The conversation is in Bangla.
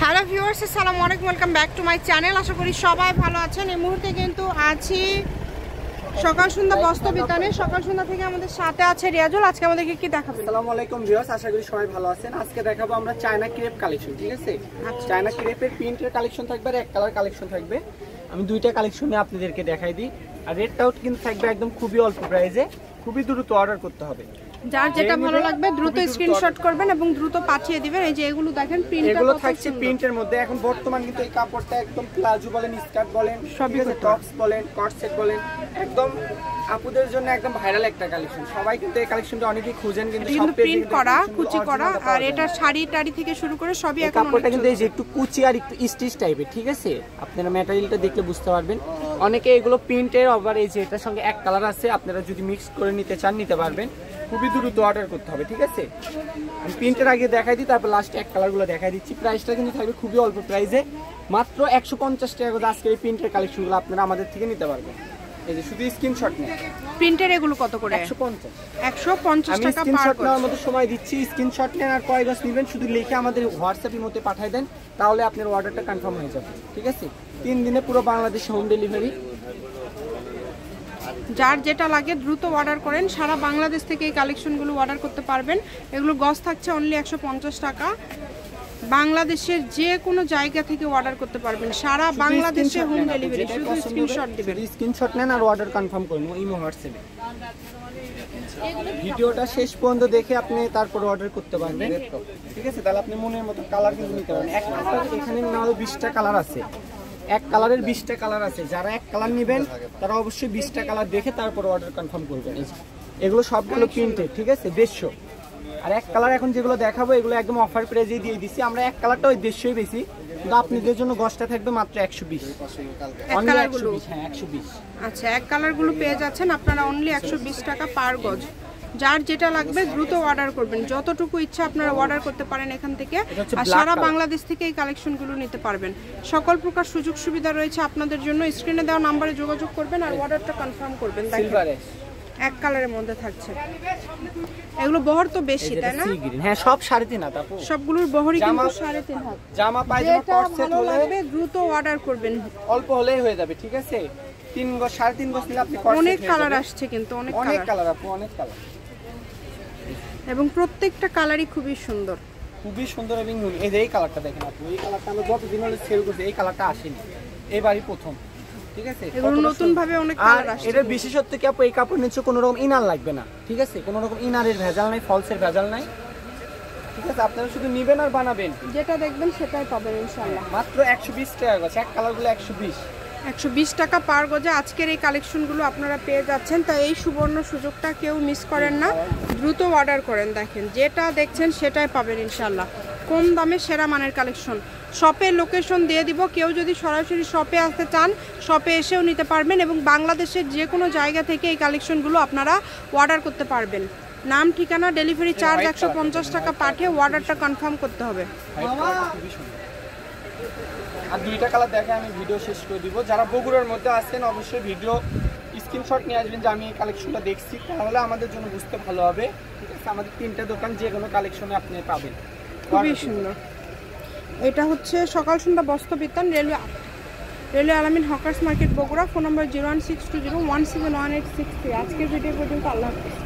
হ্যালো ভিউয়ার্স, আসসালামু আলাইকুম, welcome back to my channel. আশা করি সবাই ভালো আছেন। এই মুহূর্তে কিন্তু আছি সকাল সন্ধ্যা বস্ত্র বিতানে। সকাল সন্ধ্যা থেকে আমাদের সাথে আছে রিয়াজুল। আজকে আমাদেরকে কি দেখাবেন? আসসালামু আলাইকুম ভিউয়ার্স, আশা করি সবাই ভালো আছেন। আজকে দেখাবো আমরা চায়না ক্রেপ কালেকশন। ঠিক আছে, চায়না ক্রেপের প্রিন্টের কালেকশন থাকবে আর এক কালার কালেকশন থাকবে। আমি দুইটা কালেকশনে আপনাদেরকে দেখাই দিই। আর রেটটাও কিন্তু থাকবে একদম খুবই অল্প প্রাইসে, খুবই দ্রুত অর্ডার করতে হবে। যার যেটা ভালো লাগবে দ্রুত স্ক্রিনশট করবেন এবং দ্রুত পাঠিয়ে দিবেন। এই যে এগুলো দেখেন, এগুলো থাকছে প্রিন্টের মধ্যে। এখন বর্তমান কিন্তু এই কাপড়টা একদম প্লাজো বলেন, স্কার্ট বলেন, সবই টপস বলেন, কট সেট বলেন, একদম আপুদের জন্য একদম ভাইরাল একটা কালেকশন। সবাই কিন্তু এই কালেকশনটা অনেকেই খুঁজেন, কিন্তু সব প্রিন্ট করা, কুচি করা, আর এটা শাড়ি টাড়ি থেকে শুরু করে সবই এখন কাপড়টা কিন্তু এই যে একটু কুচি আর একটু স্টিচ টাইপের। ঠিক আছে, আপনারা ম্যাটেরিয়ালটা দেখলে বুঝতে পারবেন। অনেকে এগুলো প্রিন্টের, আবার এই যে এটার সঙ্গে এক কালার আছে, আপনারা যদি মিক্স করে নিতে চান নিতে পারবেন। খুবই দ্রুত অর্ডার করতে হবে। ঠিক আছে, আমি প্রিন্টের আগে দেখাই দিই, তারপর লাস্টে এক কালারগুলো দেখাই দিচ্ছি। প্রাইসটা কিন্তু থাকবে খুবই অল্প প্রাইসে, মাত্র 150 টাকা করে। আজকের এই প্রিন্টের কালেকশনগুলো আপনারা আমাদের থেকে নিতে পারবেন। এই যে শুধু স্ক্রিনশট নেন। প্রিন্টের এগুলো কত করে? 150 টাকা পার স্ক্রিনশট নেওয়ার মতো সময় দিচ্ছি। স্ক্রিনশট নেন আর কয় গজ নেবেন শুধু লিখে আমাদের হোয়াটসঅ্যাপের মধ্যে পাঠিয়ে দেন, তাহলে আপনার অর্ডারটা কনফার্ম হয়ে যাবে। ঠিক আছে, 3 দিনে পুরো বাংলাদেশে হোম ডেলিভারি। যার যেটা লাগে দ্রুত অর্ডার করেন। সারা বাংলাদেশ থেকে এই কালেকশনগুলো অর্ডার করতে পারবেন। এগুলো গজ থাকছে অনলি 150 টাকা। বাংলাদেশের যে কোনো জায়গা থেকে অর্ডার করতে পারবেন, সারা বাংলাদেশে হোম ডেলিভারি। শুধু স্ক্রিনশট দিবেন, স্ক্রিনশট নেন আর অর্ডার কনফার্ম করুন ইমো হোয়াটসঅ্যাপে। ভিডিওটা শেষ পর্যন্ত দেখে আপনি তারপর অর্ডার করতে পারবেন। ঠিক আছে, তাহলে আপনি মনের মতো কালার কিন্তু নিতে পারবেন। এক কালার এখানে নাও 20টা কালার আছে, এক কালারের 20টা কালার আছে। যারা এক কালার নেবেন তারা অবশ্যই 20টা কালার দেখে তারপর অর্ডার কনফার্ম করবেন। এগুলো সবগুলো প্রিন্টেড। ঠিক আছে, 150। আর এক কালার এখন যেগুলো দেখাবো এগুলো একদম অফার প্রাইজে দিয়ে দিচ্ছি আমরা। এক কালারটা ওই 150 বেশি, কিন্তু আপনাদের জন্য গসটা থাকবে মাত্র 120। অনলি 120। হ্যাঁ, 120। আচ্ছা, এক কালারগুলো পেয়ে যাচ্ছেন আপনারা অনলি 120 টাকা পার গজ। যার যেটা লাগবে দ্রুত অর্ডার করবেন। যতটুকু ইচ্ছা আপনারা অর্ডার করতে পারেন এখান থেকে। আর সারা বাংলাদেশ থেকে এই কালেকশনগুলো নিতে পারবেন। সকল প্রকার সুযোগ সুবিধা রয়েছে আপনাদের জন্য। স্ক্রিনে দেওয়া নম্বরে যোগাযোগ করবেন আর অর্ডারটা কনফার্ম করবেন। দেখেন এক কালারের মধ্যে থাকছে। এগুলো বহর তো বেশি, তাই না? হ্যাঁ, সব 3.5 হাত আপু। সবগুলোর বহরই কিন্তু 3.5 হাত। জামা পায়জামা কট সেট হলে দ্রুত অর্ডার করবেন, অল্প হলেই হয়ে যাবে। ঠিক আছে, 3 গজ 3.5 গজ নিলে আপনি কট সেট। অনেক কালার আসছে কিন্তু, অনেক কালার আপু, অনেক কালার, এবং প্রত্যেকটা কালারই খুবই সুন্দর, খুবই সুন্দর। এবং এই যে এই কালারটা দেখেন আপু, এই কালারটা আমরা যতদিন হলে সেল করছি, এই কালারটা আসেনি, এবারই প্রথম। ঠিক আছে, এগুলো নতুন ভাবে অনেক কালার আসছে। এর বিশেষত্ব কি আপু, এই কাপড় নিচে কোনো রকম ইনার লাগবে না। ঠিক আছে, কোনো রকম ইনারের ভেজাল নাই, ফলসের ভেজাল নাই। ঠিক আছে, আপনারা শুধু নেবেন আর বানাবেন, যেটা দেখবেন সেটাই পাবেন ইনশাআল্লাহ। মাত্র 120 টাকা গজ। এক কালারগুলো 120 টাকা পার গজে আজকের এই কালেকশনগুলো আপনারা পেয়ে যাচ্ছেন। তাই এই সুবর্ণ সুযোগটা কেউ মিস করেন না, দ্রুত অর্ডার করেন। দেখেন যেটা দেখছেন সেটাই পাবেন ইনশাআল্লাহ। কম দামে সেরা মানের কালেকশন। শপের লোকেশন দিয়ে দিব, কেউ যদি সরাসরি শপে আসতে চান শপে এসেও নিতে পারবেন, এবং বাংলাদেশের যে কোনো জায়গা থেকে এই কালেকশনগুলো আপনারা অর্ডার করতে পারবেন। নাম, ঠিকানা, ডেলিভারি চার্জ 150 টাকা পাঠিয়ে অর্ডারটা কনফার্ম করতে হবে। আর দুইটা কালার দেখে আমি ভিডিও শেষ করে দিব। যারা বগুড়ার মধ্যে আছেন অবশ্যই ভিডিও স্ক্রিনশট নিয়ে আসবেন যে আমি এই কালেকশনটা দেখছি, তাহলে আমাদের জন্য বুঝতে ভালো হবে। ঠিক আছে, আমাদের 3টা দোকান, যে কোনো কালেকশনে আপনি পাবেন। খুবই সুন্দর। এটা হচ্ছে সকাল সন্ধ্যা বস্ত্র বিতান, রেলওয়ে আলামিন হকার্স মার্কেট বগুড়া। ফোন নম্বর 01620171863। আজকের ভিডিও পর্যন্ত আল্লাহ হাফেজ।